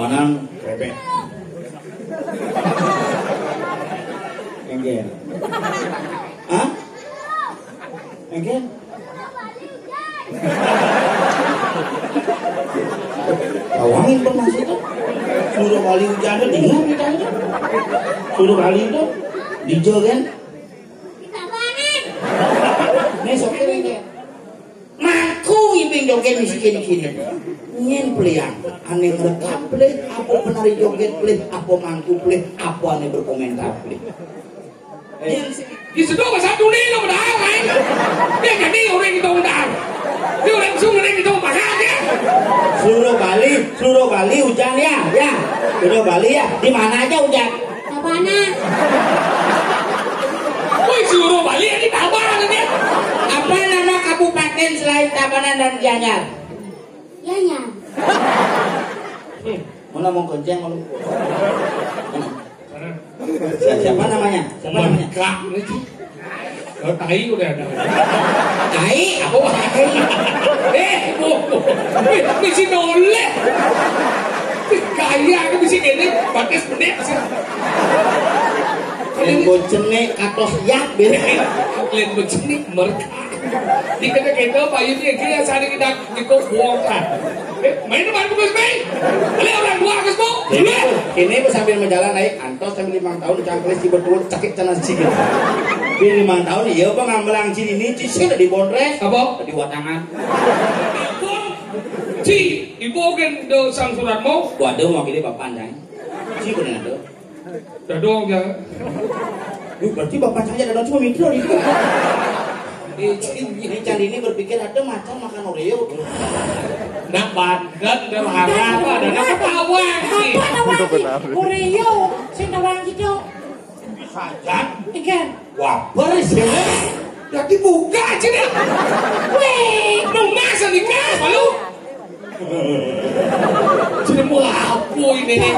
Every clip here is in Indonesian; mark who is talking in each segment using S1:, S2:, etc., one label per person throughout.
S1: Manang krepek. Enggen. Hah? Enggen. Awangin pernah sih tuh. Suruh kali hujan tuh dengar kita itu. Suruh kali itu dijo kan?
S2: Kita panen.
S1: Nih sopir ini. Maku iping joget miskin kini. Nyen peliang, ane merekam play, apa penari joget play, apa mangku play, apa ane berkomentar play.
S3: Di situ bahasa dunia lo dah kan? Dia jadi orang itu dah. Dia orang sungai itu bahasa dia.
S1: Seluruh Bali hujan ya, ya. Seluruh Bali ya. Di mana aja hujan?
S2: Tabanan.
S3: Woi seluruh Bali ini Tabanan dia.
S1: Apa nama kabupaten selain Tabanan dan Gianyar?
S2: Gianyar.
S1: Mana mau kenceng malu? Siapa namanya? Siapa namanya?
S3: Kak, kalau tai udah ada.
S1: Tai?
S3: Apa tai? Mesti noleh. Kaya kan mesti gini, batas menit sih.
S1: Kalian bocenek katos yak beda.
S3: Kalian bocenek mereka. Di kita bayi ni kira sari kita buang kan. Main apa bagus main? Kalian orang dua bagus bu.
S1: Ini sambil menjalan naik antos sambil 5 tahun cangkris di betul cekik canas cik. Di 5 tahun iya bang ngambelang cini ini cik di bondres.
S3: Apa?
S1: Di watangan.
S3: Ci, ibu kan do sang suratmu.
S1: Waduh mau gini bapak anjay. Cik bener ada.
S3: Dah dong ya.
S1: Berarti bapak saja ada cuma mikro itu. Ini cari ini berpikir ada macan makan Oreo.
S3: Nak banget derhana apa ada nak ketawa sih.
S2: Oreo, saya nawang gitu.
S1: Sajan.
S2: Ikan.
S1: Waper sih.
S3: Ya dibuka aja deh.
S2: Weh,
S3: mau masa nikah malu. Jadi mau apa ini nih?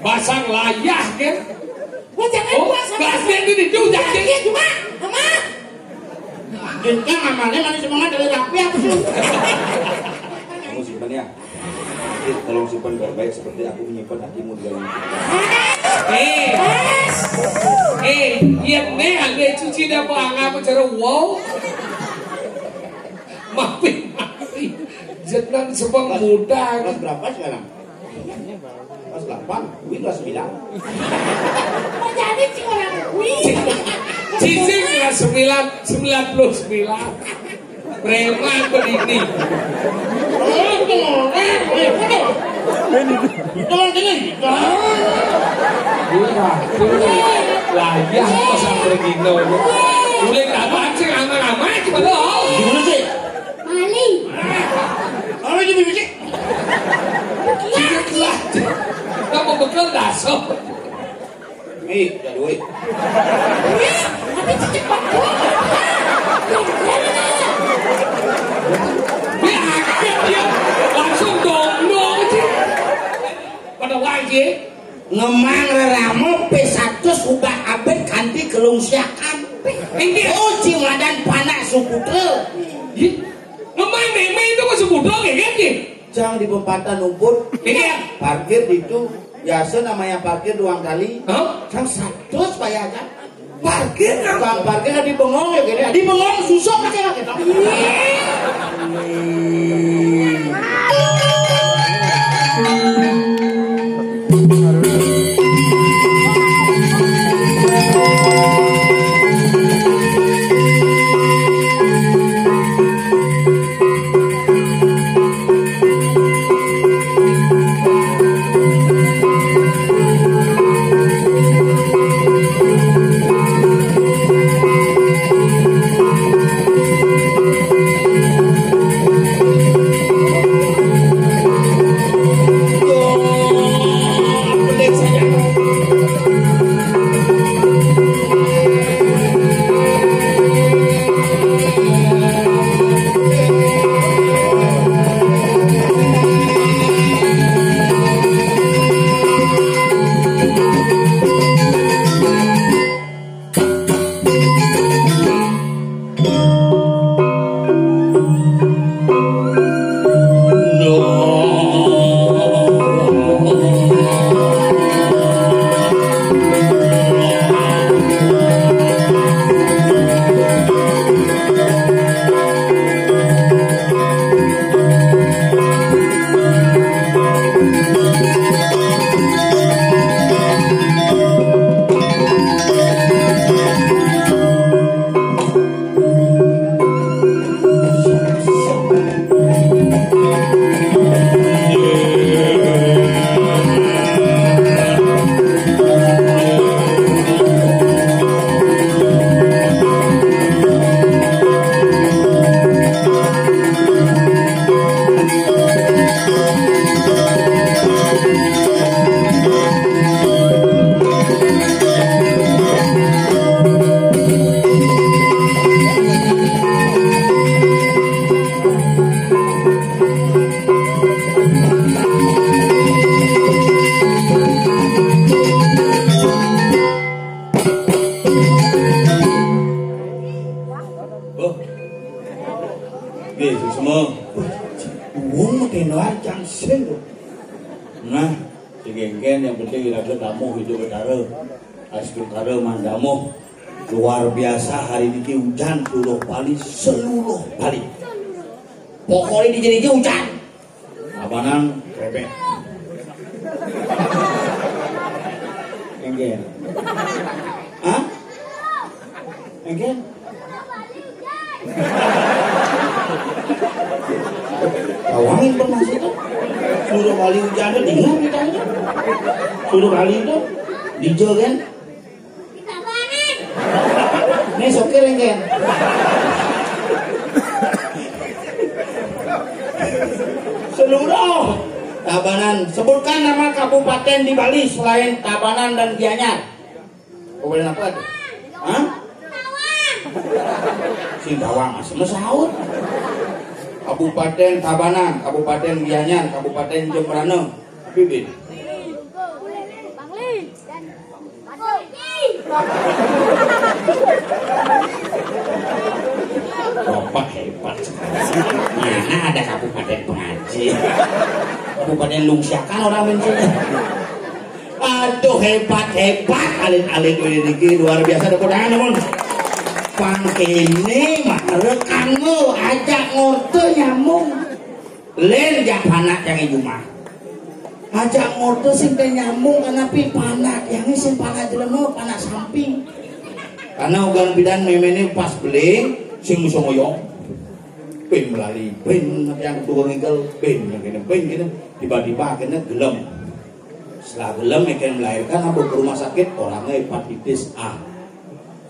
S3: Basang layah kan?
S2: wah jangan puasa.
S3: Gasnya ini dijual
S2: Iya cuma, sama.
S1: Jengkang amalnya mana semangat dari rapi aku sih. Kamu simpan ya. Tolong simpan baik-baik seperti aku menyimpan hatimu di dalam.
S3: Iya nih ada cuci dah bangga bicara wow. Maafin. Jangan sebang muda.
S1: Kelas berapa sekarang? Kelas 8, Wih kelas 9.
S2: Mau jadi sih orang. Wih.
S3: Cicing kelas 99. Preman begini.
S1: Tolong ini.
S3: Layah pasang begini. Boleh kapan sih anak-anak cuma lo?
S1: Gimana sih?
S2: Mali.
S1: Apa itu bibit?
S3: Lah. Kamu bekal dasar.
S1: Jadi woi.
S2: Tapi cepat.
S3: Dia langsung dong sih. Pada wajib
S1: Ngemang reramo P100 ubah abet kanti kelungsiakan. Oh cimadan panak suputre.
S3: Ngemang meme itu masih budok ya kan sih?
S1: Jangan di pempatan umput.
S3: Iya.
S1: Parkir itu biasa namanya parkir 2 kali. Kan 100 bayar kan? Parkir kan? Parkir di bengong ya gini. Di bengong susah pakai kita. Nah, si genggen yang penting iraga tamu hidup betara. Asli kara mandamu luar biasa hari ini hujan seluruh Bali. Pokoknya di jadi hujan. Abanang repek. Genggen. Hah? Genggen? Awangin pernah sih tuh. Suruh Bali hujan tuh dengar kita itu. Suruh Bali itu dijo kan?
S2: Kita panen.
S1: Nih sokir kan? Seluruh Tabanan. Sebutkan nama kabupaten di Bali selain Tabanan dan Gianyar. Kabupaten apa itu? Hah? Singkawang masih mesaut. Kabupaten Tabanan, Kabupaten Gianyar, Kabupaten Jembrana, Bibit.
S2: Bangli dan
S1: Bapak hebat sekali. Mana ada Kabupaten Pengaji, Kabupaten Lungsiakan orang mencinya. Aduh hebat alit ini luar biasa depan namun. Pangkene mah rekanmu ajak ngorte nyamung len jak panak yang ibu mah ajak ngorte sing teh nyamung karena pi panak yang sing panak jelema panak samping karena ugan bidan memene pas beling sing musuh ngoyong pin melali pin yang turun ngkel pin yang kene tiba-tiba akhirnya gelem setelah gelem akan melahirkan abu ke rumah sakit orangnya hepatitis A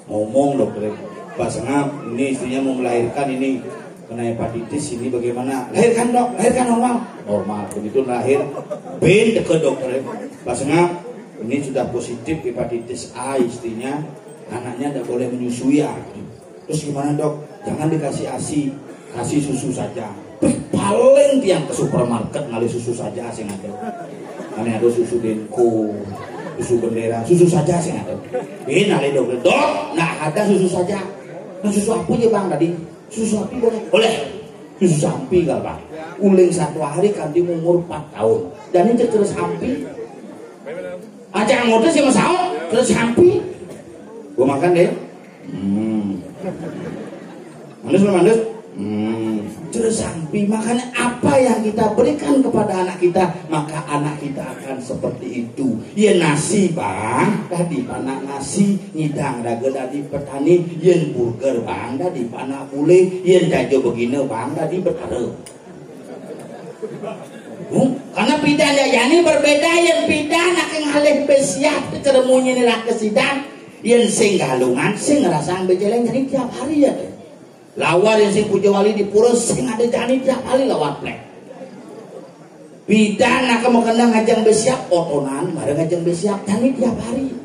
S1: ngomong dokter Pak Sengap, ini istrinya mau melahirkan ini kena hepatitis ini bagaimana? Lahirkan dok, lahirkan normal. Begitu lahir, ben ke dokter. Pak Sengap, ini sudah positif hepatitis A istrinya, anaknya tidak boleh menyusui ya. Terus gimana dok? Jangan dikasih ASI, kasih susu saja. Paling tiang ke supermarket ngali susu saja sing ada. Ane ada susu Denko, susu bendera, susu saja sing ada. Ini ngali dokter, dok, nah ada susu saja. Nah, susu sapi ya bang tadi, susu sapi boleh, susu sapi gak bang, uling 1 hari kanti umur 4 tahun, dan ini terus sapi, aja ngotot sih mas terus sapi, gua makan deh, manis, terus sapi, makanya apa yang kita berikan kepada anak kita, maka anak kita akan seperti itu. Ya nasi bang, tadi panak nasi, ngidang daga tadi petani, yen burger bang, tadi panak kule, yen jajo begini bang, tadi betara. Karena pidan jayani berbeda, yang pidan nak ngalih besiap, ceremunya nilai kesidang, yen sing galungan, sing ngerasang bejeleng jadi tiap hari ya. Lawar yang sing puja wali di pura sing ada jani tiap hari lawar plek. Bidan nak mengenang ngajang besiap otonan, bareng ngajang besiap jani tiap hari.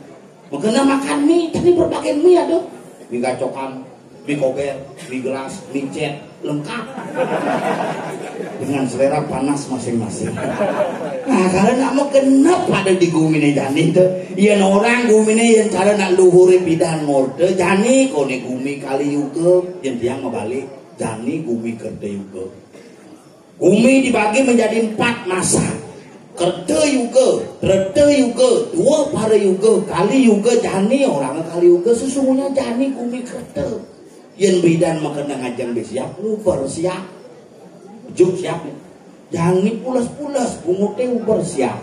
S1: Mengenang makan mie, jani berbagai mie ada. Mie gacokan, mie koger, mie gelas, mie cet, lengkap. Dengan selera panas masing-masing. Nah, kalau nak mau kenapa pada di gumine jani itu? Yang orang gumine yang cara nak luhuri bidan ngorde jani kone gumi kali yuke yang tiang ngebalik jani gumi kerde yuke. Gumi dibagi menjadi 4 masa. Kerde yuke, rede yuke, 2 pare yuke, kali yuke jani orang kali yuke sesungguhnya jani gumi kerde. Yang bidan makan ngajang besiap lu bersiap. Juk siap jangan pulas-pulas bungutnya uber siap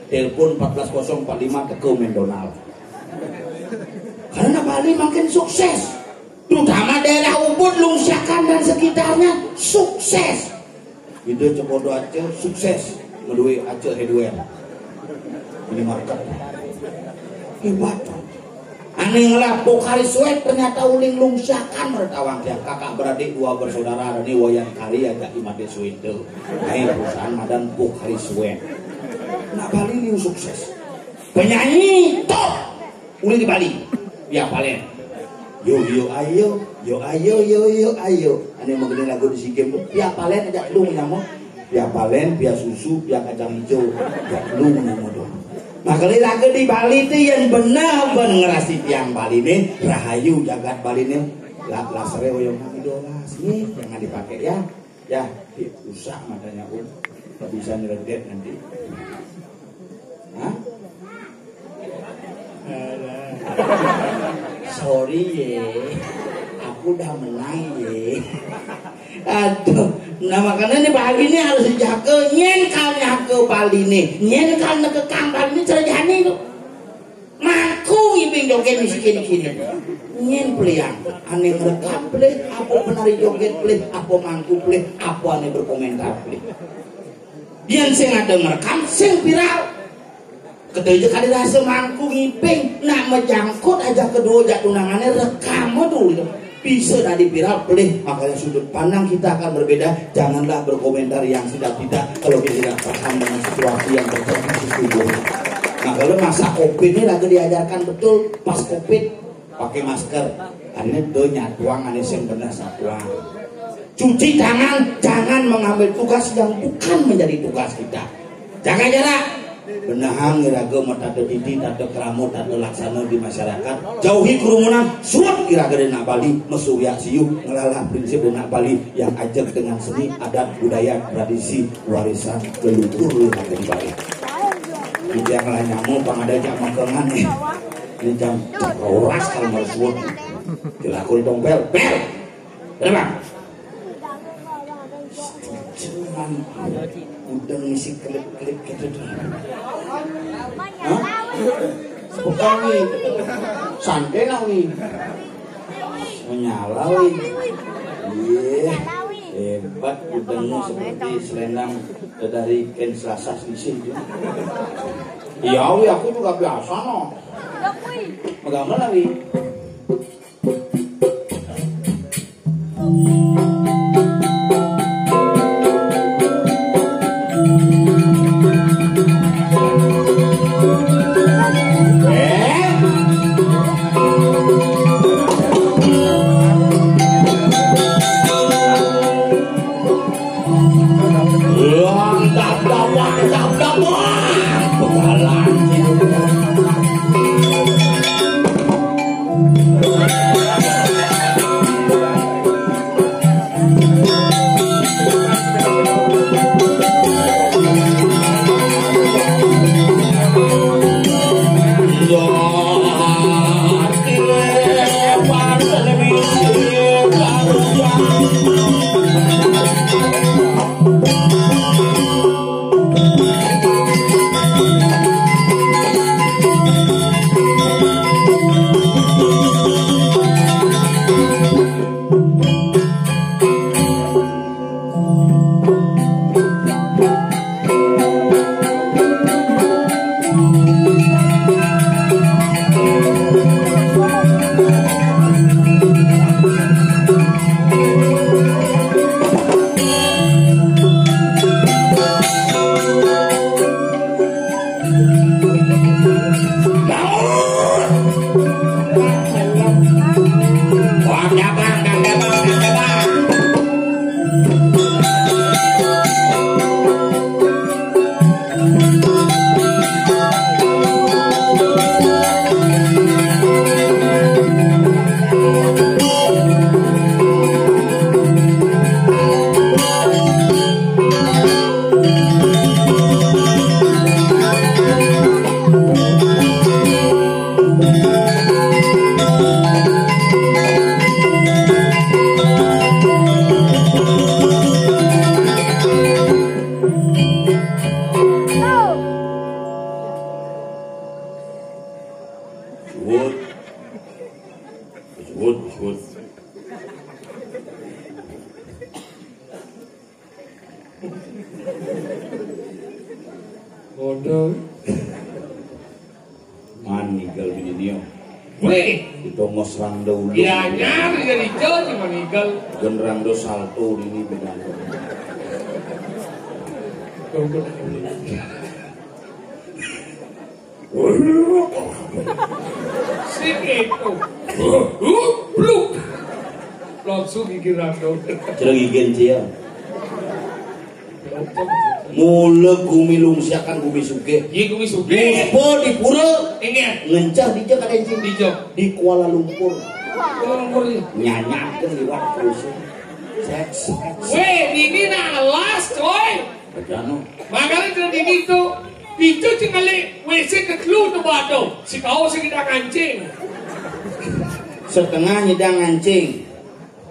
S1: telepon 14045 ke Mendonal karena Bali makin sukses terutama daerah Ubud, Lungsiakan dan sekitarnya sukses itu Cepodo Aceh sukses medui Aceh Hardware ini market hebat Ane ngelapuk hari suet ternyata uling lungsakan mertawang dia kakak beradik dua bersaudara ini wayan kali aja imade suet tuh. Nah perusahaan madan puk hari suet. Nak Bali ini sukses. Penyanyi top uling di Bali. Ya paling. Yo ayo. Ane mau gini lagu di SEA Games tuh. Ya paling aja lu nyamuk. Ya palen, ya susu, ya kacang hijau, ya lu nyamuk dong. Makanya lagu di Bali itu yang benar ngerasi tiang Bali ini rahayu jagat Bali ini lasernya yang idolas nih jangan dipakai ya rusak matanya pun nggak bisa nyeredet nanti. Hah? Sorry ye, aku udah menang ye. Aduh, nah makanya nih Bali ini harus dijaga. Nyen kalnya ke Bali nih, nyen kalnya ke Kang Bali ini cerjani tuh. Maku iping joget miskin kini. Nyen peliang, ane ngerekam play, apa penari joget play, apa mangku play, apa ane berkomentar play. Yang sing ada ngerekam, sing viral. Ketujuh kali rasa mangku ngiping, nak menjangkut aja kedua jatunangannya rekam dulu. Bisa dari viral play, makanya sudut pandang kita akan berbeda. Janganlah berkomentar yang tidak kalau kita tidak paham dengan situasi yang terjadi sesungguhnya. Nah kalau masa COVID ini lagi diajarkan betul pas COVID pakai masker. Ini tuh nyatuang anis yang benar satuang. Cuci tangan, jangan mengambil tugas yang bukan menjadi tugas kita. Jaga jarak. Benahang iraga mata titi, tata keramu, tata laksana di masyarakat. Jauhi kerumunan, suat iraga dena Bali, mesuya siu, ngelalah prinsip dena Bali yang ajak dengan seni, adat, budaya, tradisi, warisan leluhur iraga di Bali. Ini yang lah nyamu, pangada jam makengan nih. Ini jam ras kalau mau suat. Dilakul tompel, bel, terbang. Cuman udah ngisi klip-klip gitu tuh. Hah? Bukan nih. Santai lah nih. Menyala nih. Iya. Hebat udangnya seperti selendang dari Ken Selasa di sini. Iya, aku juga biasa no. Bagaimana nih?
S3: Weh,
S1: Itu ngos rando ulung.
S3: ya nyari dari jauh cuma nigel.
S1: Dan rando salto ini benar.
S3: Sikit bluk. Langsung gigi rando.
S1: Cerah gigen cia. Mula gumi lungsiakan gumi suge.
S3: Iya gue suge.
S1: Muspo di pura.
S3: Ini
S1: Ngencah di jek ada yang
S3: di jok.
S1: di Kuala Lumpur.
S3: Ngomong
S1: Nyanyakan liwat terus. Seks.
S3: weh, ini nalas coy.
S1: Bagaimana?
S3: Makanya kalau di gitu, itu tinggalin WC ketelu tuh bado. Si kau sih kita kancing.
S1: Setengah nyedang ngancing.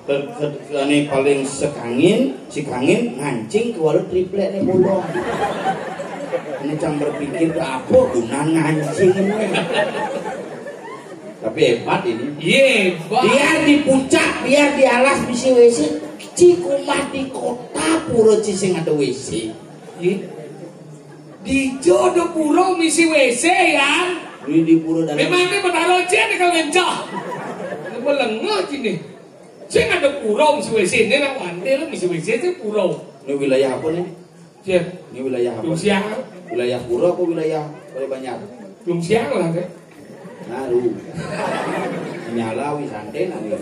S1: Ini paling sekangin, si kangin ngancing ke walau triplek nih bolong. Ini cang berpikir apa guna ngancing ini. Tapi hebat ini.
S3: Iya,
S1: Biar di puncak, biar di alas bisi WC. Cikumah di kota pura cising ada WC.
S3: di jodoh pulau misi WC ya.
S1: Ini di pura dalam.
S3: Memang ini menaruh jen kalau ngencah. Ini melengah sini. Saya ada pulau misi WC ini nak pandai lah misi WC itu pulau.
S1: Ini wilayah apa nih?
S3: Jen,
S1: Ini wilayah apa?
S3: belum siang,
S1: Wilayah pura apa wilayah Banyak?
S3: belum siang lah kan.
S1: Naru. Nyala wisante nanti.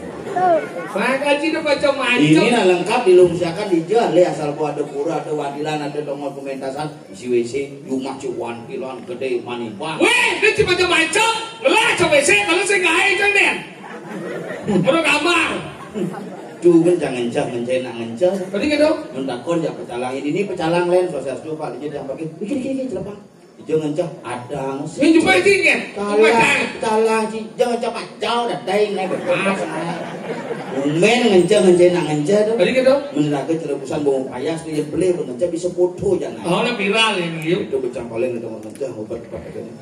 S3: Maka cina macam
S1: Ini
S3: macam.
S1: nah lengkap dilungsiakan dijual le asal ada pura, ada wadilan, ada nomor pementasan, isi WC, rumah cuan kiloan gede manipa.
S3: Weh, dia cuma macam macam. Lelah coba WC kalau saya nggak aja deh. Perlu kamar.
S1: Tuh kan jangan cah ngencah ngencah.
S3: Tadi gitu.
S1: Mentakon ya pecalang ini pecalang lain sosial itu pak dijadi yang pakai bikin celepang. Jangan cah ada
S3: Ini cuma ini kan.
S1: Calang jangan cah pacau dah daing naik bekas. Umen ngencah tuh.
S3: Tadi gitu.
S1: Meneraka cerebusan bawang payas dia beli ngencah bisa foto jangan.
S3: Oh, nah viral ini. Yuk.
S1: Itu becang paling itu ngencah obat pakai ini.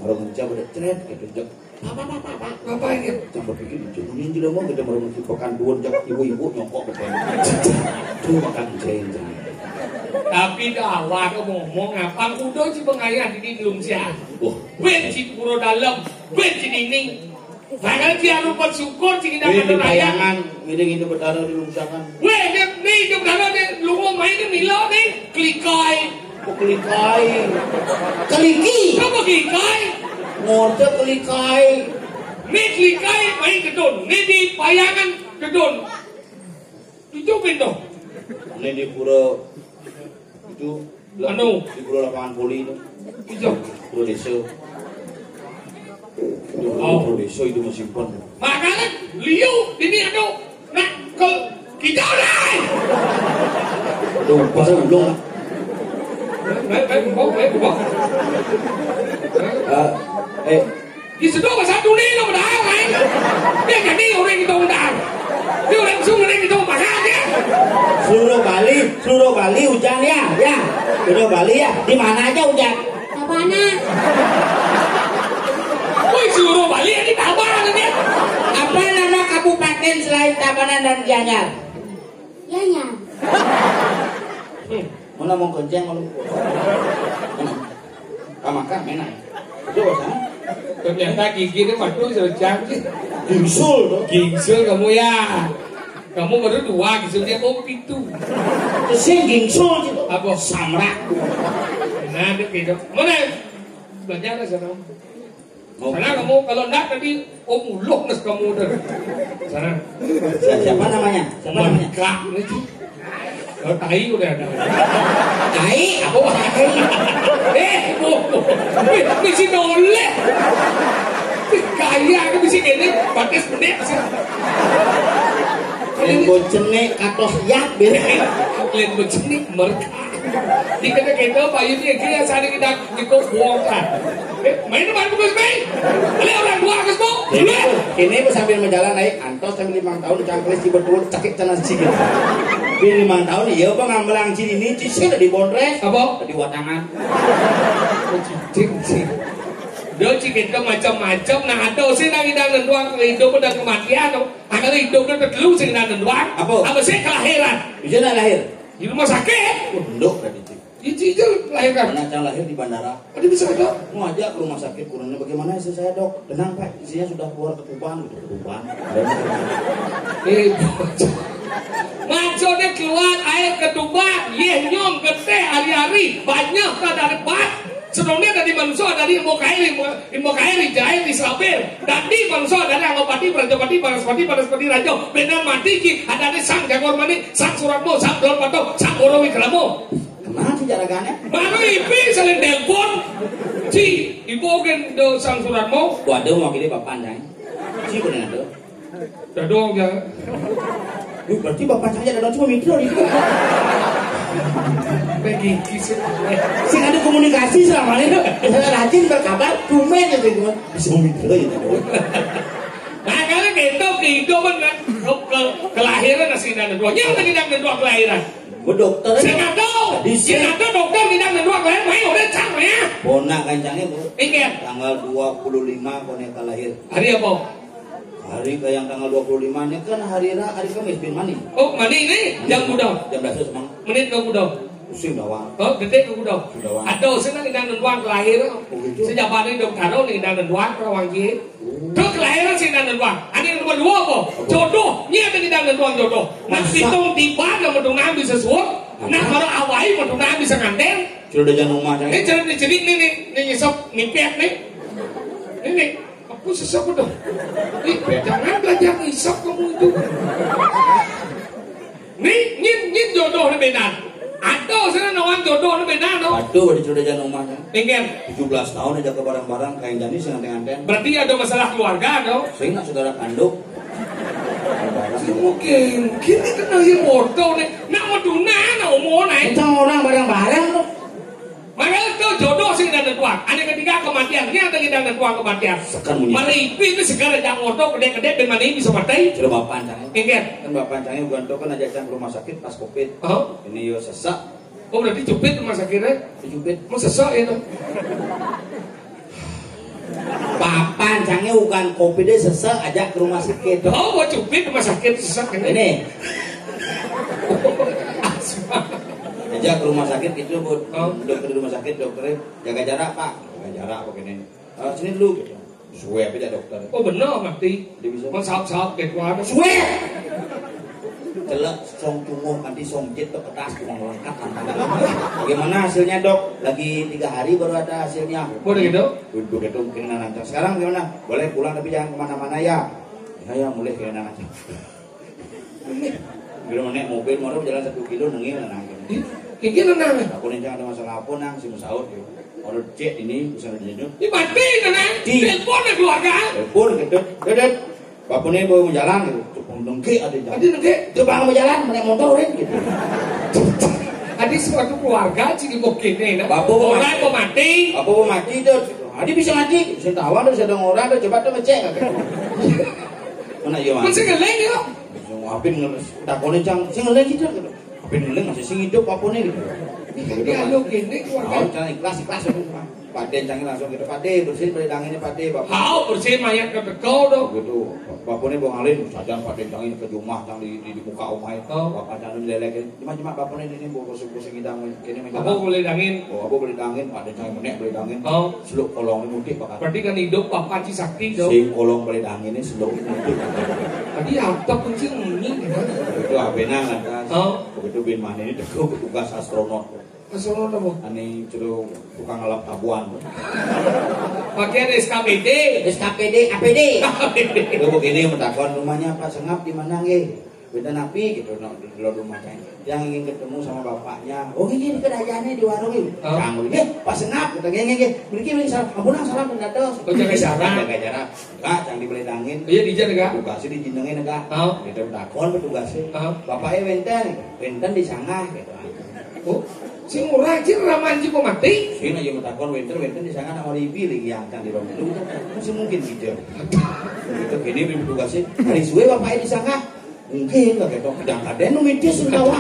S1: Orang ngencah pada ceret gitu jek.
S3: Apa ini?
S1: Jangan berpikir ini juga mau kita baru menghipokan duan jak ibu-ibu nyokok betul. Tuh makan ceng.
S3: Tapi dah awak ngomong apa udah si pengayah di belum siang.
S1: Wah,
S3: Ben si puro dalam, ben si dinding. Makanya dia harus bersyukur si kita
S1: ini
S3: kata raya.
S1: bayangan, miring itu berdarah dilungsakan.
S3: Weh, ni jom dalam ni lu main ni milo ni klikai.
S1: Kelikai, keliki,
S3: Apa klikai?
S1: ngorce kelikai.
S3: Ni klikai main gedon, ni di bayangan gedon. Itu bendo.
S1: Ini di pura itu,
S3: Anu.
S1: di pura lapangan poli itu,
S3: Itu.
S1: pura desa. Itu
S3: Oh.
S1: pura desa itu masih simpan.
S3: Makanya liu ini ada nak ke kita dah.
S1: Aduh, pasal belum.
S3: Baik. Di situ pasal tu ni lo dah kan? Dia jadi orang itu dah. Dia langsung orang itu pasal dia.
S1: Seluruh Bali hujan ya. Seluruh Bali ya. Di mana aja hujan?
S2: Tabana.
S3: Woi seluruh Bali ini Tabanan dia.
S1: Apa nama kabupaten selain Tabanan dan Gianyar?
S2: Yanya.
S1: Mana mau kenceng kalau? Kamaka menang. Itu apa?
S3: Ternyata gigi ini waduh sejam sih.
S1: Gingsul tuh.
S3: Gingsul kamu ya. Kamu baru 2, gingsulnya kopi tuh.
S1: Sing gingsul gitu.
S3: Apa?
S1: Samrak.
S3: Nah, dia gitu. Mana? Belajar lah sana. Sana kamu kalau enggak tadi muluk nes kamu udah. Sana.
S1: Siapa namanya?
S3: Merkak nih. Kalau tai udah ada.
S1: Tai?
S3: Apa tai? Mesti noleh. Kaya kan mesti gini. Batas menit sih.
S1: Yang bocene katos yak bere.
S3: Kalian berjenik mereka. Di kita Pak Yudi yang kira saat kita buangkan. Main depan bukus main. Kalian orang dua kes bu.
S1: Ini sambil berjalan naik antos sambil 5 tahun cangkles di betul cakik canas cikit. Di 5 tahun iya bang ngambelang cini ini cisih di bondres.
S3: Apa?
S1: Di watangan.
S3: Cicing sih. Dia cikit macam-macam. Nah ada sih nang idang nenduang kehidupan dan kematian. Akan hidup dan terlalu sih nang nenduang.
S1: Apa?
S3: Apa sih kelahiran?
S1: Bisa nak lahir?
S3: Di rumah sakit.
S1: Nduk tadi cik.
S3: Cicil melahirkan.
S1: Anak yang lahir di bandara.
S3: Ada bisa dok?
S1: Mau aja ke rumah sakit kurangnya bagaimana istri saya dok? Tenang pak, isinya sudah keluar ketuban gitu ketuban.
S3: Maksudnya keluar air ketuban, nyom gede hari-hari banyak tak dapat. Sebelumnya dari manusia dari ilmu kairi jahit di Israel dan di manusia dari anggopati prajapati paraspati rajo benar mati ki ada di sang jagor mani sang suratmo sang dol pato sang oro wikramo.
S1: Kemana sih jaragannya?
S3: Baru ipi saling telepon si ibu gen do sang suratmo.
S1: Waduh mau gini bapak anjay. Si bener ada.
S3: Dado ya.
S1: Berarti bapak saya ada cuma mikro itu.
S3: Bagi kisah.
S1: Sing ada komunikasi selama ini. Saya rajin berkabar, cuman itu cuma bisa mikro itu.
S3: Nah kalau gitu kehidupan kan kelahiran nasi dan dua. Yang lagi dan dua kelahiran.
S1: Bu dokter.
S3: Saya tahu. Saya tahu dokter tidak dan dua kelahiran. Main udah cang ya.
S1: Ponak kancangnya bu.
S3: Ingat.
S1: Tanggal 25 boneka lahir.
S3: Hari apa?
S1: Hari ke yang tanggal 25 ini kan hari Kamis bin mani.
S3: Oh mani ini jam muda.
S1: Jam 10 semang.
S3: Menit ke muda.
S1: Pusing dawang.
S3: Oh gede ke muda. Aduh saya nang dan kelahiran. Sejak ini dokter tahu nih dan dua rawang kia. Tuh kelahiran sih dan dua. Ada yang nomor 2 apa? Jodoh. Nya tadi dan dua jodoh. Nah hitung tiba yang menunggu bisa suap. Nah kalau awai menunggu bisa nganten.
S1: Sudah jangan rumah saya.
S3: Ini jadi nih nyesop mimpiat nih. Ini aku sesok dong. Jangan belajar isap kamu itu. Nih jodoh nih benar. Atau sana nawan jodoh nih benar no.
S1: Aduh, sudah jangan rumahnya.
S3: Ingin
S1: 17 tahun aja ke barang-barang kain jadi sih nganten-nganten.
S3: berarti ada masalah keluarga no.
S1: Saya nak saudara kandung.
S3: Mungkin kita kenal yang bodoh nih. Nak mau tunang, nak mau naik.
S1: Kita orang barang-barang tuh.
S3: Makanya itu jodoh sih dan tuang. Ada ketiga kematian. Ini ada kita dan tuang kematian.
S1: Sekarang bunyi.
S3: Mana itu segala yang bodoh gede-gede dan mana ini bisa mati.
S1: Sudah bapak pancangnya.
S3: Ingin.
S1: Kan bapak pancangnya bukan tuh kan aja ke rumah sakit pas covid.
S3: Oh.
S1: Ini yo sesak.
S3: Oh berarti cupit rumah sakitnya.
S1: Dijubit.
S3: Mau sesak ya tuh.
S1: Bapak pancangnya bukan covid deh sesak aja ke rumah sakit.
S3: Oh mau cupit rumah sakit sesak ini.
S1: Ini. Aja ke rumah sakit itu bu, dokter di rumah sakit dokternya jaga jarak pak, jaga jarak begini. Sini dulu, gitu. Suwe aja dokter.
S3: Oh benar mati.
S1: Dia bisa.
S3: Mau sahab gitu ada.
S1: Suwe. Celak song cungguh nanti song jet ke kertas cuma lengkap tantangan. Bagaimana hasilnya dok? Lagi 3 hari baru ada hasilnya.
S3: Boleh gitu?
S1: Begitu mungkin nanti. Sekarang gimana? Boleh pulang tapi jangan kemana-mana ya. Ya mulai kayak nanti. Bila naik mobil mau jalan 1 kilo nengil nanti.
S3: Kayak gini nang.
S1: Aku nih ada masalah apa nang si Musaud gitu. Kalau cek ini bisa dijenuh.
S3: Ini mati nang. Telepon ke keluarga.
S1: Telepon gitu. Dedet. Bapak nih mau jalan gitu. Cukup dengki ada jalan.
S3: Adi nengke.
S1: Coba mau jalan naik motor gitu.
S3: Adi suatu keluarga ciri mungkin nih.
S1: Bapak mau
S3: orang mau mati.
S1: Bapak mau mati tuh. Adi bisa mati. Saya tahu ada sedang orang tuh coba tuh ngecek. Mana iya mati.
S3: Masih ngeleng ya.
S1: Apin ngeles. Takonin cang. Saya ngeleng gitu. Apin ngeleng masih sing hidup apa nih gitu.
S3: Dialog gini keluarga.
S1: Jangan ikhlas Pak Den canggih langsung gitu. Pak Den bersihin belangannya Pak Den.
S3: Hau bersih mayat ke dekau dong.
S1: Gitu. Bapaknya bawa ngalin saja Pak Den canggih ke rumah yang di muka omah itu. Bapak canggih dilelekin. Cuma bapaknya di sini bawa kusuk-kusuk hidang ini meja.
S3: Apa boleh dangin?
S1: Oh, apa boleh dangin? Pak Den canggih menek boleh dangin.
S3: Oh.
S1: Seluk kolong mudik Pak.
S3: Berarti kan hidup Bapak Ci Sakti dong.
S1: Sing kolong boleh dangin ini seluk mudik.
S3: Tadi apa kunci ngomongin gimana?
S1: Itu abenan kan.
S3: Oh.
S1: Begitu bin mana ini dego petugas astronot.
S3: Asal apa?
S1: Ani curu tukang ngalap tabuan.
S3: Pakaian SKPD.
S1: SKPD, APD. Itu begini mentakon rumahnya Pak Sengap di mana nggih? Beda napi gitu di luar rumahnya. Yang ingin ketemu sama bapaknya. Oh ini kedayaannya di warung ini. Kang nggih Pak Sengap kata nggih. Mriki salam. Ampun salam dados.
S3: Oh jaga jarak.
S1: Jaga jarak. Kak cang dibelidangin.
S3: Iya dijar enggak?
S1: Tugasnya dijinengin enggak?
S3: Oh.
S1: Itu takon petugasnya. Bapaknya wenten di sangah gitu.
S3: Oh. Sing murah aja ramanji kok mati.
S1: Sing aja metakon wenten di sana nama ribi lagi yang can di ruang itu masih mungkin gitu. Itu gini petugasnya hari suwe bapaknya di sana mungkin nggak ketok kadang kadang nu medis tawa.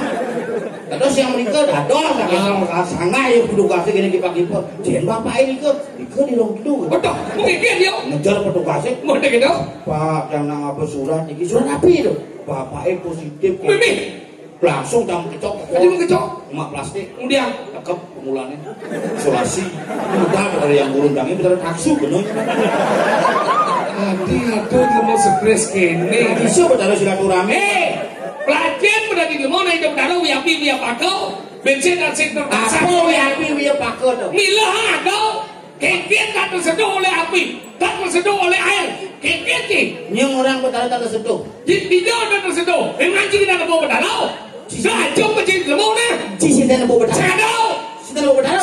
S1: Terus yang mereka dados sama sangga ya petugasnya gini kipak-kipak. Jen bapaknya di ruang itu.
S3: Betul. Mungkin dia.
S1: Ngejar petugasnya.
S3: Mau gitu?
S1: Pak yang nang apa surat iki surat apa itu? Bapaknya positif.
S3: Mimi.
S1: langsung jam kecok.
S3: Tadi mau kecok.
S1: Emak plastik.
S3: Kemudian
S1: Tekep pengulannya. Isolasi. Udah ada yang gurundangnya bener taksu bener.
S3: Aduh mau stres kene.
S1: Bisa bener silaturahmi.
S3: Pelajar pada di mana itu benar wiapi wiap aku bensin dan sektor pasar.
S1: Apa wiapi wiap aku tuh?
S3: Milah aku. Kekit tak terseduh oleh api, tak terseduh oleh air. Kekit ki.
S1: Nyung orang betara tak terseduh.
S3: Tidak tak terseduh. Memang kita nak bawa berdalau. Dah jom macam lemau ni.
S1: Cici dan bawa betara.
S3: Sedau.
S1: Sudah bawa betara.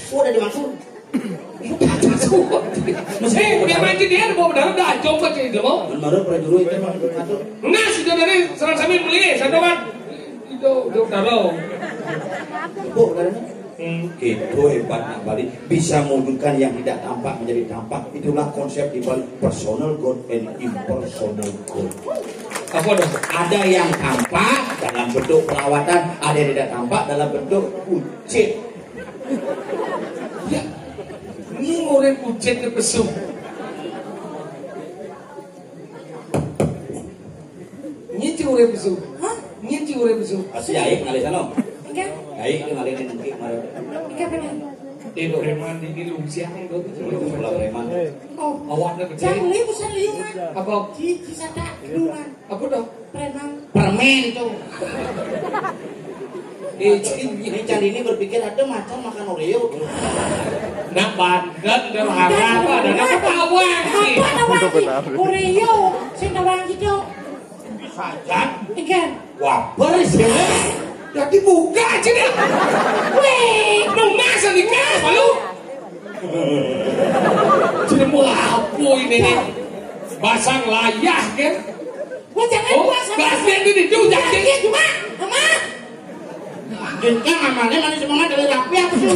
S1: Sudah dimaksud.
S3: Memang dia nak bawa berdalau dah jom macam lemau.
S1: Baru prajurit itu ngatur.
S3: Nah sudah dari serang sambil beli satu kan. Itu berdalau.
S1: Bu, betaranya. Itu hebatnya Bali, bisa mewujudkan yang tidak tampak menjadi tampak. Itulah konsep di balik personal God and impersonal God.
S3: Apa dong?
S1: Ada yang tampak dalam bentuk perawatan, ada yang tidak tampak dalam bentuk wujud.
S3: Ya, ini orang wujud ke pesum. Ini orang pesum. Hah? Ini orang pesum.
S1: Asli aik ngalih sana.
S2: Enggak.
S1: Aik itu ngalih nanti kemarin.
S2: Enggak pernah.
S3: Itu preman di lu siang itu.
S1: Itu sebelah preman.
S2: Oh.
S3: Awaknya kecil.
S2: Jangan lihat pesan liungan.
S3: Apa?
S2: Di sana liungan.
S3: Apa dong?
S2: Preman.
S1: Permen tuh.
S3: Ini
S1: Candi ini berpikir ada macan makan Oreo.
S3: nak badan dan apa dan apa tawang sih.
S2: Apa tawang? Oreo. Sing tawang gitu.
S1: Sajan.
S2: Ikan.
S1: Wabar sih.
S3: Jadi buka aja deh.
S2: Weh.
S3: Nung masa nikah malu. Jadi mau apa ini nih? Basang layah kan?
S2: Wah jangan
S3: Oh,
S2: puasa.
S3: gasnya itu dijujak
S2: Jangan
S3: jadi.
S2: cuma. Ama.
S1: Jengkang amalnya mana semangat dari rapi apa sih?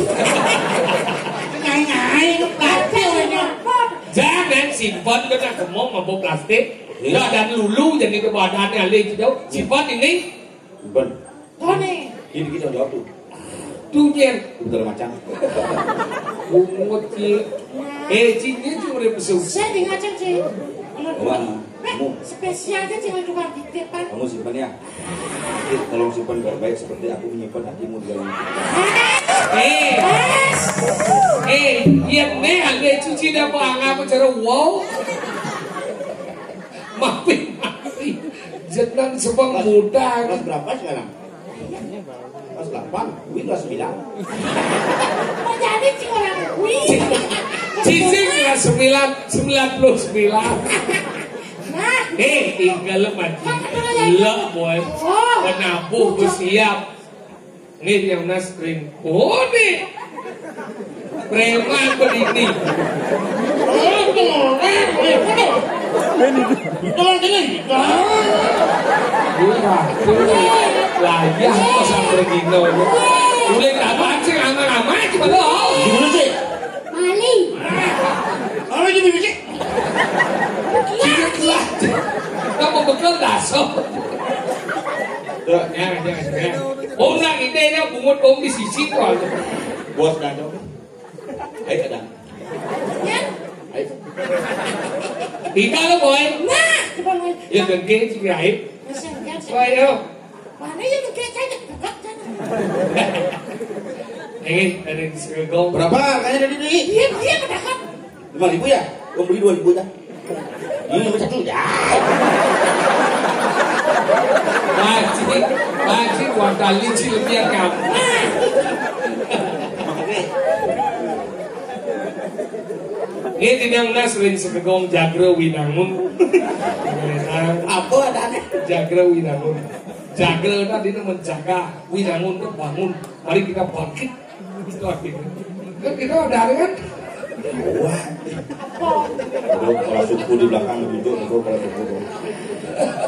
S1: Ngai-ngai rapi orangnya.
S3: Jangan simpan kena kemong mampu plastik. Ya dan lulu jadi ke badannya lagi jauh. Simpan ini
S1: Ben,
S2: Tony.
S1: ini kita jawab tuh.
S3: tujen.
S1: Betul macam.
S3: Bungut ci. Cinya cuma ada besuk.
S2: Saya dengar sih.
S1: Mana? Kamu,
S2: Spesialnya jangan keluar di depan.
S1: kamu simpan ya. Nanti tolong simpan baik-baik seperti aku menyimpan hatimu di dalam.
S3: Ini ada cuci dah apa cara wow. Maafin. Jangan sebang muda.
S1: Kelas berapa sekarang? Kelas 8, Wih kelas 9.
S2: Mau jadi sih orang wih.
S3: Cici kelas 99.
S2: Nah,
S3: Tinggal mati. Lah boy. Penabuh bersiap. Ini yang nasring. Oh nih. Preman begini. Layah pasang begini. Boleh kapan sih aman-aman cuma lo.
S1: Gimana sih?
S2: maling.
S1: Apa jadi bisik?
S3: Kamu bekal dasar. Jangan. Orang idenya bungut om di sisi tuh.
S1: Bos dan coba. Ayo kadang.
S2: Ya.
S1: Ayo.
S3: Tinggal lo boy.
S2: Nah, coba lu.
S3: Ya dengke sih aib. Ayo.
S2: Mana yang kayak saya dekat sana.
S3: Dari segong.
S1: Berapa kayaknya dari ini?
S2: Dia mendekat.
S1: 5.000 ya? Kamu beli 2.000 dah. Ini nomor 1 ya.
S3: Wajib uang kali cilnya kamu. Ini tinang nasrin segong jagra winangun.
S1: Apa adanya?
S3: Jagra winangun. Jagra tadi itu menjaga winangun itu bangun. Mari kita bangkit. Itu artinya. Kan kita udah ada kan?
S1: Wah. Kalau suku di belakang begitu, itu kalau suku.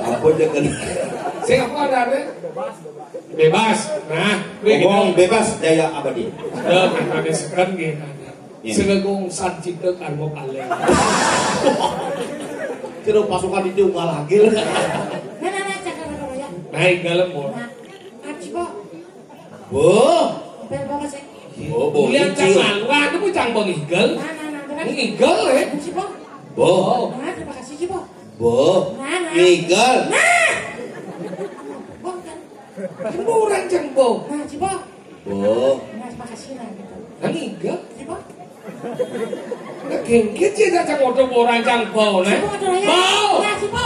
S1: Apa aja kan?
S3: Siapa ada? Bebas. Nah,
S1: Ngomong bebas daya abadi.
S3: Ada sekarang gitu. Segong sancipta karmo kalian.
S1: Kira pasukan itu malah lagi.
S2: Nah, cakap apa ya?
S3: Naik dalam bol.
S2: Aci kok.
S1: Wah.
S2: Berapa sih?
S1: Oh, boleh
S3: Lihat cang wah itu cang bang igel.
S2: Nah.
S3: Igel ya.
S2: Si Bo.
S1: Bo.
S2: Nah, terima kasih si Bo.
S1: Bo.
S2: Nah.
S1: Eagle.
S2: Nah. Bo kan.
S3: Mau rancang bau.
S2: Nah, coba.
S1: Oh,
S2: Nah, makasih lah gitu.
S3: Kan enggak.
S2: Coba.
S3: Nah, gengket sih rancang motor mau rancang bau, nah.
S2: Coba ada ya.
S3: Bau.
S2: Nah, coba.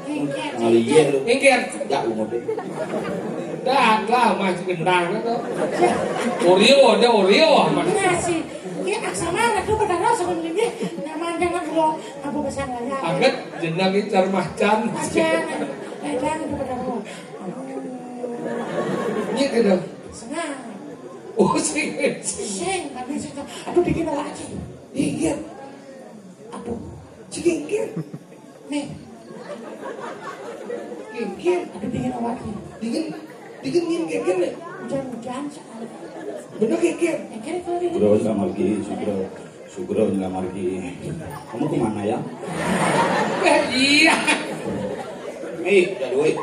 S2: Engket.
S1: ngaliye lu.
S3: Gengket.
S1: Ya umur deh.
S3: Dah lah masih gendang itu. Oreo ada Oreo mas.
S2: Nah, sih. Ini aksana ada pada rasa ini. Nama jangan lo apa pesan ya.
S3: Aget jenang itu macan.
S2: Ajan. Jangan itu pada lo.
S3: Ini gitu.
S2: Senang.
S3: Oh sih.
S2: Seng, tapi sih. Aduh bikin lagi.
S3: Iya.
S2: Aduh.
S3: Gengket.
S2: Nih,
S3: Gengket.
S2: aduh bikin lagi.
S3: Dingin gengket nih.
S2: Hujan-hujan sekali.
S3: Bener gengket.
S2: Engket itu lagi.
S1: Sugro Samargi, Sugro Samargi. Kamu kemana ya?
S3: Iya.
S1: Udah duit.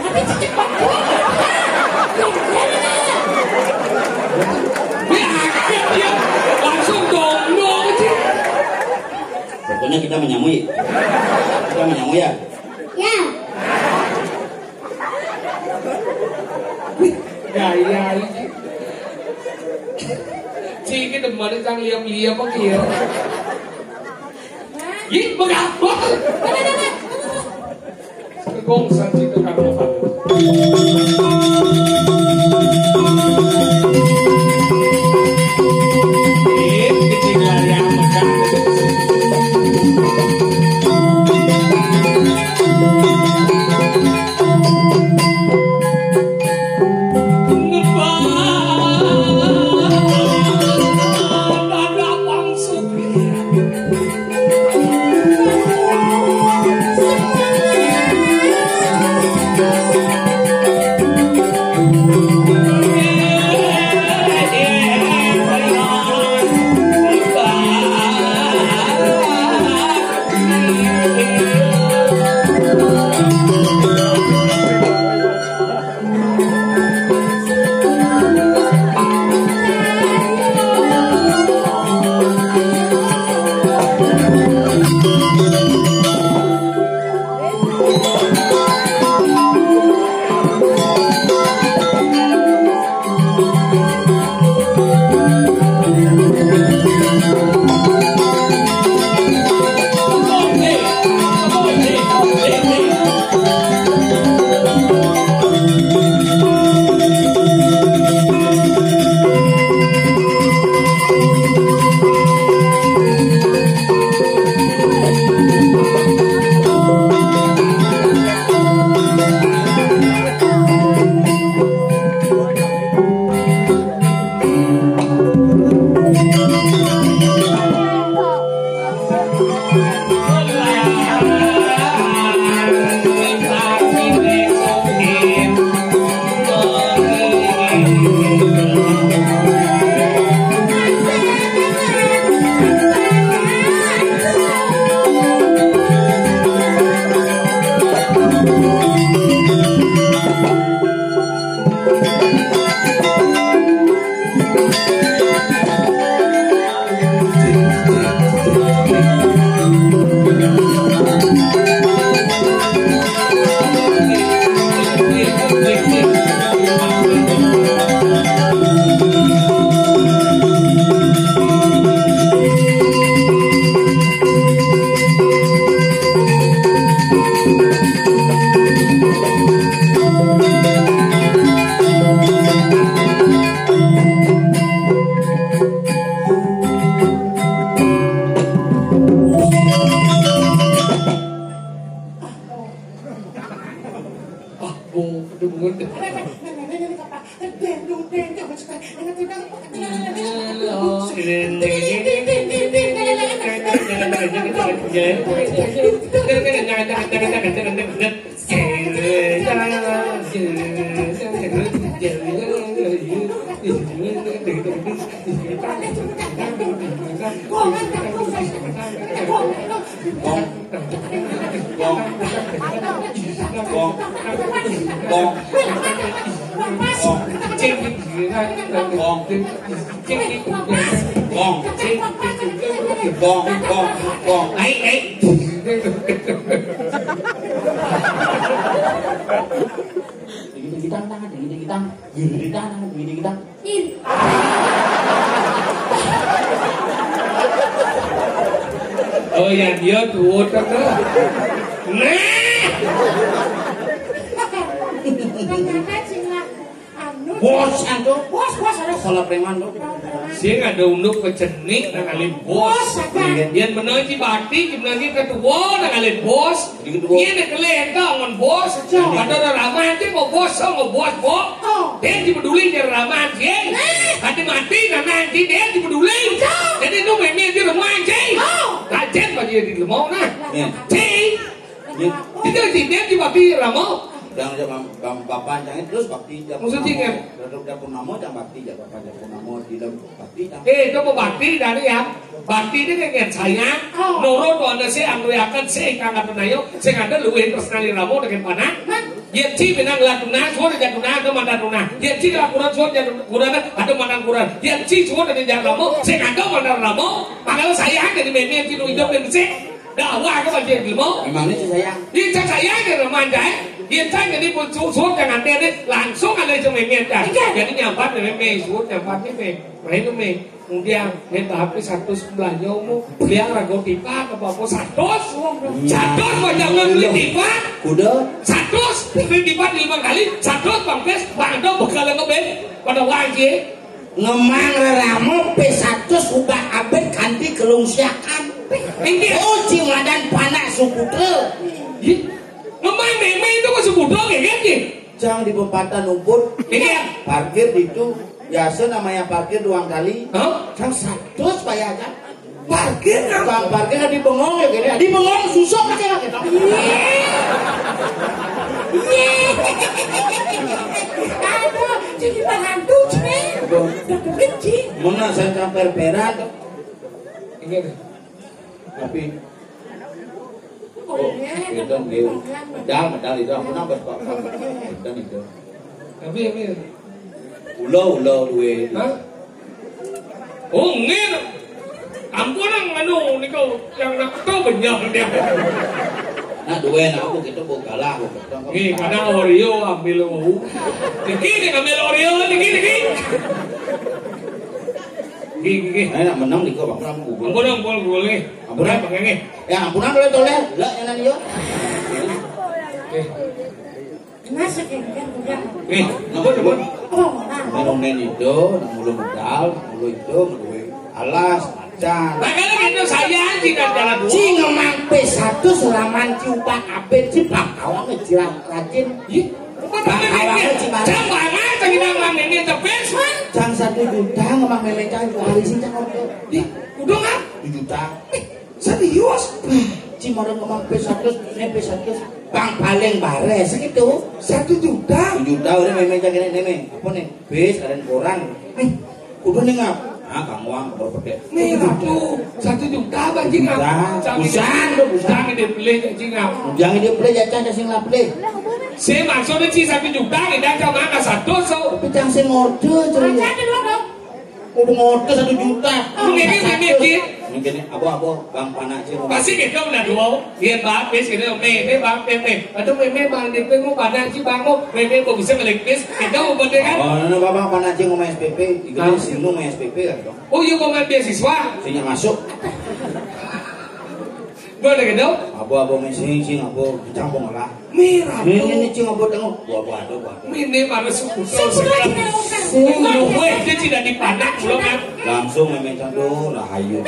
S2: Tapi cicik banget.
S3: Ya, langsung dong sih.
S1: Pokoknya kita menyamui. Kita menyamui ya.
S2: Ya.
S3: Gaya ini. Ciki demen sang liam-liam apa kia. Ih, berapa? Kegongsan itu kan apa?
S1: Kita tangan, kita gini tangan, gini kita.
S3: Oh ya dia tuh terus. Nah.
S2: Ternyata cina anu.
S1: Bos anto.
S2: Bos harus.
S1: Salah preman tuh.
S3: Sing ada unduk pecenik nang alin bos. Yen menawi bakti menawi ketua nang alin bos. Yen kelenta ngon bos. Padahal ramah aja mau bos bos. Dia dipeduli dia ramah aja. Hati mati nanti dia dipeduli. Jadi lu main dia ramah aja. Kajet bagi di lemau nah. Cing. Itu dia dibakti ramah.
S1: Jangan bapak jangan terus bakti jam.
S3: Maksudnya kan?
S1: Dapur namo jangan bakti jam bapak dapur namo di dalam bakti.
S3: Itu mau bakti dari ya. Bakti ini kayak saya. Nurut anda saya anu akan saya kangen penayo. Saya ada luwe personali ramo dengan panah. Yeci benang latuna, suara jatuna ada mandan tuna. Yeci lakuran suara jatuna ada mandan kuran. Yeci suara dari jatamo, saya ada mandan ramo. Makanya saya dari media itu hidup dan saya. Dakwah ke bagian ilmu.
S1: Memang ini sayang.
S3: Ini saya ke remaja. Dia tanya di pun suốt jangan dia langsung ada cuma minta. Jadi nyampat dari suốt nyampat ni main ni. Kemudian minta HP 100 belanja umum. Dia ragu tipa ke bawah 100. 100 jangan beli tipa.
S1: Udah
S3: 100 beli tipa 5 kali. 100 bangkes bangdo bekal ngebet pada wajib.
S1: Ngemang ramo P100 ubah abet kanti kelungsiakan. Oh cimadan panak sukutre.
S3: Ngemang meme itu kok sebudok ya kan?
S1: Jangan di pempatan umput.
S3: Ini
S1: parkir itu biasa namanya parkir 2 kali. Jangan 100 bayar kan? Parkir kan? Parkir di bengong ya gini. Di bengong susuk aja kita.
S2: Aduh, jadi hantu cih. Benci.
S1: Mana saya sampai perak.
S3: Ini
S1: Tapi
S2: Oh,
S1: itu dia. Medal itu aku nambah Pak. Dan itu.
S3: Tapi
S1: Ulo duwe.
S3: Hah? Oh, ngin. Ampun ang anu niko yang nak tahu banyak dia.
S1: Nah duwe aku gitu bu kalah.
S3: Nih karena Oreo ambil mau. Diki ambil Oreo diki. Gigi.
S1: Nak menang di kau bang Rambu.
S3: Ampun boleh. Ampun bang
S1: Ya ampunan boleh toleh. Lah yang nani yo.
S2: Masuk ya kan udah.
S3: Ampun.
S2: Oh, nah.
S1: Menongnen itu, mulu medal, mulu itu, mulu alas, macan.
S3: Makanya gitu saya tidak jalan dulu.
S1: Ci ngemang P1 seraman ciupan abet ci bakawan ngejirah rajin.
S3: Jangan banget kita ngomong ini tepes.
S1: Jang 1 juta ngemang memeca itu hari sih jangan order.
S3: Udah nggak?
S1: 2 juta.
S3: Serius?
S1: Ci marang ngemang P1 bang paling bares gitu.
S3: 1 juta?
S1: 2 juta udah memeca gini neme. Apa nih? Bis ada kurang. Udah nih ngap. Ah, Kang Wang baru pakai.
S3: Merah tuh 1 juta banjing ngap. Jangan dibeli banjing ngap.
S1: Jangan dia beli jajan sing lah beli.
S3: Saya maksudnya sih 1 juta kita cuma angka 1 so.
S1: Tapi jangan sing ngode ceria.
S2: Jadi lo dong.
S1: Udah ngode 1 juta.
S3: Mungkin
S1: Mungkin abo bang panak sih.
S3: pasti kita udah dua. Dia bapis kita meme bang meme. Atau meme bang di tengah panak sih bang mau meme kok bisa melipis. Kita mau bener kan?
S1: Oh, nana bapak panak sih ngomong SPP. Ikut singgung ngomong SPP kan dong.
S3: Oh iya mau main beasiswa.
S1: Sinya masuk.
S3: Boleh gitu?
S1: Abo sing abo campur lah.
S3: Merah
S1: Ini cing abo tengok. Buah ada.
S3: Ini mana suku Gue dia tidak dipanak belum kan?
S1: Langsung memang candu rahayu.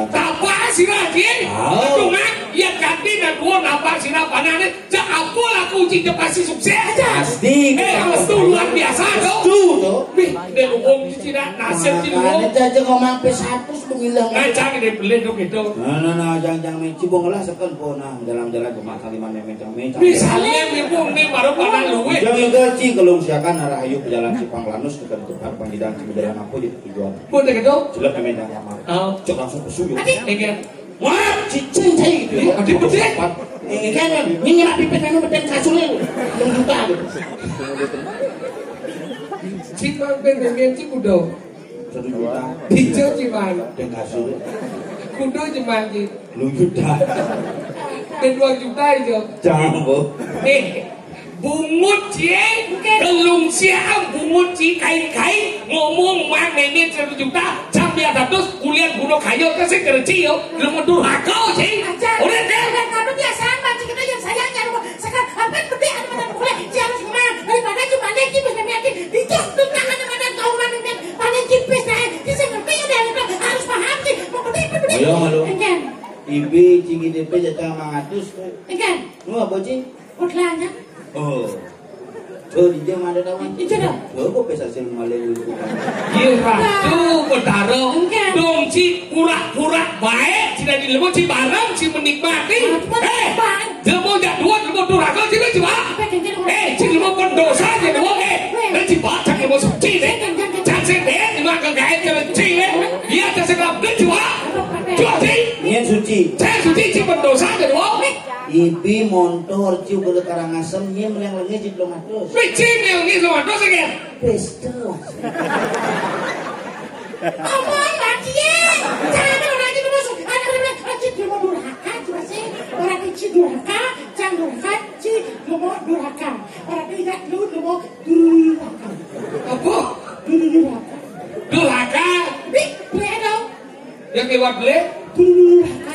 S3: Apa sih lagi?
S1: Tahu.
S3: Cuma ya ganti dan dua nampak sih panane. Jak aku laku ujinya pasti sukses aja.
S1: Pasti.
S3: Itu luar biasa dong.
S1: Tuh.
S3: Dia ngomong tidak nasib sih
S1: Ini aja ngomong P1 bilang.
S3: Ngacang dia beli dong itu.
S1: Nah, jangan mencibung lah sekon pona dalam jalan ke Kaliman mencang.
S3: Misalnya ibu ini baru panah luwe.
S1: Jangan gaji kalau siakan arah ayu ke jalan Cipang Lanus ke tempat panggilan Cibidaran aku di tujuan.
S3: Boleh gitu?
S1: Jelek memang kamar. Cok langsung kesuyu.
S3: Ingin.
S1: Wah, cicing saya gitu.
S3: Adi putih.
S1: Ini kan ini nak pipet memang beten kasulnya. Yang juta gitu.
S3: Cipang pengen kudo.
S1: 1 juta.
S3: Hijau ciman.
S1: Dan kasul.
S3: Kudo ciman gitu.
S1: 2 juta.
S3: Dan 2 juta aja.
S1: Jangan bu.
S3: Bungut cie, gelung siam, bungut cie kain-kain, ngomong mang nenek 1 juta, sampai atas kuliah gunung kayu, kasih kerja yo, lu durhaka cie. Udah deh.
S2: Kamu biasaan banget kita yang sayangnya sekarang apa gede ada mana kuliah harus kemana daripada cuma lagi bisa yakin dicontoh tangan mana tahu mana paling tipis nah bisa ngerti ada harus paham sih mau gede.
S1: Ayo malu.
S2: Enggak.
S1: Ibi cingin DP jatah mangatus.
S2: Enggak.
S1: Lu apa cing?
S2: Utlanya.
S1: Oh. Tuh di jam ada taman.
S2: Itu dah.
S1: Kok pesa sel malelu.
S3: Iya, tuh bedaro. Dong ci pura-pura baik, cina di lemo ci bareng, ci menikmati. Lemo jak dua, lemo durhaka ci coba. Ci lemo pendosa aja lemo dan ci baca lemo suci deh. Jangan deh, lemo kagak jalan ci deh. Iya, terserah deh coba. Coba ci.
S1: Nyen suci.
S3: Saya suci ci pendosa aja lemo.
S1: Ibi montor ciu beli karangasem nyen meleng lengi ci belum atus.
S3: Ci yang ini sama dosa kan?
S1: Pesta.
S2: Ngomong lagi ya. Jangan lagi terus. Ada ci mau durhaka coba sih. Orang ci durhaka, jangan durhaka, ci mau durhaka. Orang tidak lu mau durhaka.
S3: Apa?
S2: Durhaka.
S3: Durhaka?
S2: Beli dong.
S3: Yang lewat beli?
S2: Durhaka.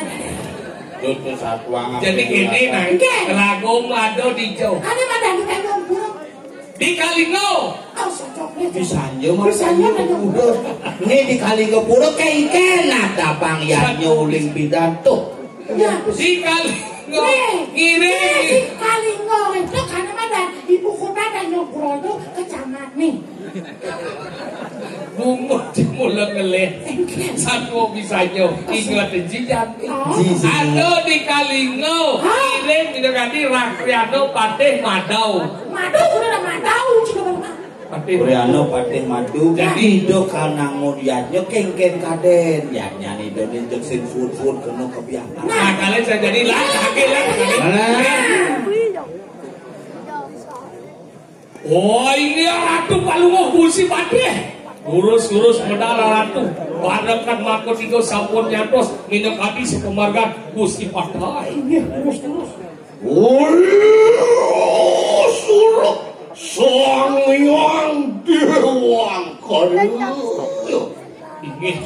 S1: Itu satu angap.
S3: Jadi gini nah, Ragung Lado di Jawa.
S2: Ada mana di kandung buruk?
S3: Di Kalingo.
S2: Oh, socoknya.
S1: Bisa aja mah ini di kali kepuro kayak ada bang ya nyuling bidan tuh.
S3: Di Kalingo.
S2: Di Kalingo itu karena mana ibu kota dan Nyogro itu kecamatan nih.
S3: Bungut di mulut ngelih. Satu bisa nyo. Ingat jijan. Ada di Kalingo. Kirim didekati Rakriano Patih Madau.
S2: Madau udah Madau juga bang.
S3: Patih
S1: Koreano patih madu. Jadi do karena nguriannya kengken kaden. Ya nyanyi do ninjek sin food kena kebiasaan.
S3: Nah kalian saya jadi lah. Oh ini ratu palungo busi Patih. Lurus medal ratu. Bareng kan makut tiga sampun nyantos. Minyak hati si kemargan busi Patih.
S1: Suruh Sang Hyang Dewa Kayu.
S3: Ingin